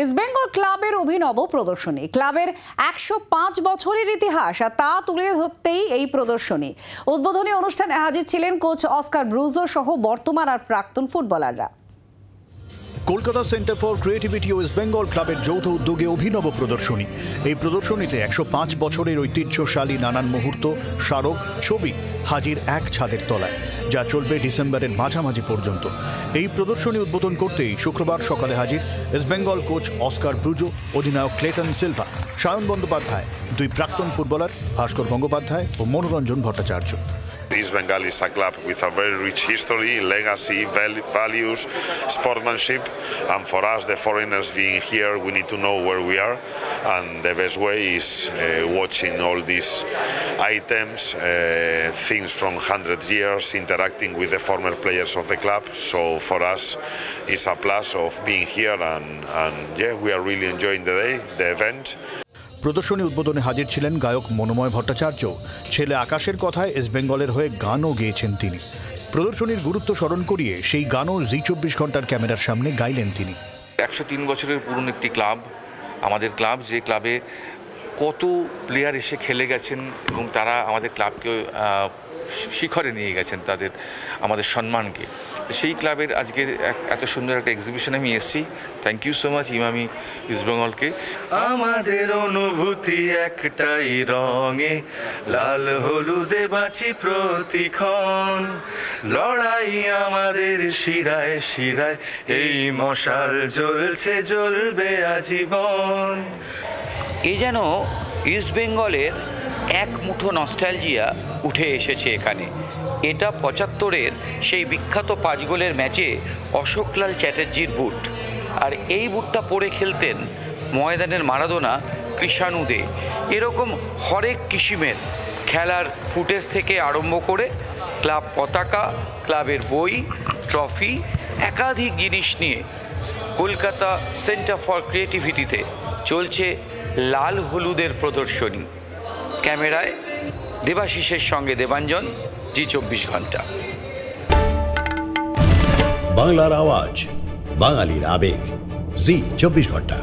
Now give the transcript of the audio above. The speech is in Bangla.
ইস্টবেঙ্গল ক্লাবের অভিনব প্রদর্শনী। ক্লাবের 105 বছরের ইতিহাস আর তা তুলে ধরতেই এই প্রদর্শনী। উদ্বোধনী অনুষ্ঠানে হাজির ছিলেন কোচ অস্কার ব্রুজো সহ বর্তমান আর প্রাক্তন ফুটবলাররা। কলকাতা সেন্টার ফর ক্রিয়েটিভিটি ও ইস্টবেঙ্গল ক্লাবের যৌথ উদ্যোগে অভিনব প্রদর্শনী। এই প্রদর্শনীতে 105 বছরের ঐতিহ্যশালী নানান মুহূর্ত, স্মারক, ছবি হাজির এক ছাদের তলায়, যা চলবে ডিসেম্বরের মাঝামাঝি পর্যন্ত। এই প্রদর্শনী উদ্বোধন করতেই শুক্রবার সকালে হাজির ইস্টবেঙ্গল কোচ অস্কার ব্রুজো, অধিনায়ক ক্লেটন সিলভা, সায়ন বন্দ্যোপাধ্যায়, দুই প্রাক্তন ফুটবলার ভাস্কর গঙ্গোপাধ্যায় ও Manoranjan Bhattacharya. Eastbengal is a club with a very rich history, legacy, values, sportsmanship, and for us, the foreigners being here, we need to know where we are, and the best way is watching all these items, things from 100 years, interacting with the former players of the club. So for us, it's a plus of being here, and yeah, we are really enjoying the day, the event. প্রদর্শনী উদ্বোধনে হাজির ছিলেন গায়ক মনোময় ভট্টাচার্য। ছেলে আকাশের কথায় ইস্টবেঙ্গলের হয়ে গানও গেয়েছেন তিনি। প্রদর্শনীর গুরুত্ব স্মরণ করিয়ে সেই গানও জি24 ঘন্টার ক্যামেরার সামনে গাইলেন তিনি। 103 বছরের পুরনো একটি ক্লাব, আমাদের ক্লাব, যে ক্লাবে কত প্লেয়ার এসে খেলে গেছেন এবং তারা আমাদের ক্লাবকে শিখরে নিয়ে গেছেন, আমাদের সম্মানকে। তো সেই ক্লাবের আজকে এত সুন্দর একটা এক্সিবিশনে আমি এসেছি। Thank you so much Emami ইস্টবেঙ্গলকে। আমাদের অনুভূতি একটাই রঙে, লাল হলুদে বাঁচি প্রতিক্ষণ, লড়াই আমাদের শিরায় শিরায়, এই মশাল জ্বলছে জ্বলবে আজীবন। এ যেন ইস্টবেঙ্গলের এক মুঠো নস্টালজিয়া উঠে এসেছে এখানে। এটা 75-এর সেই বিখ্যাত 5 গোলের ম্যাচে অশোকলাল চ্যাটার্জির বুট, আর এই বুটটা পরে খেলতেন ময়দানের মারাদোনা, কৃষাণু দে। এরকম হরেক কিসিমের খেলার ফুটেজ থেকে আরম্ভ করে ক্লাব পতাকা, ক্লাবের বই, ট্রফি, একাধিক জিনিস নিয়ে কলকাতা সেন্টার ফর ক্রিয়েটিভিটিতে চলছে লাল হলুদের প্রদর্শনী। ক্যামেরায় দেবাশিসের সঙ্গে দেবাঞ্জন, জি24 ঘন্টা। বাংলার আওয়াজ, বাঙালির আবেগ, জি24 ঘন্টা।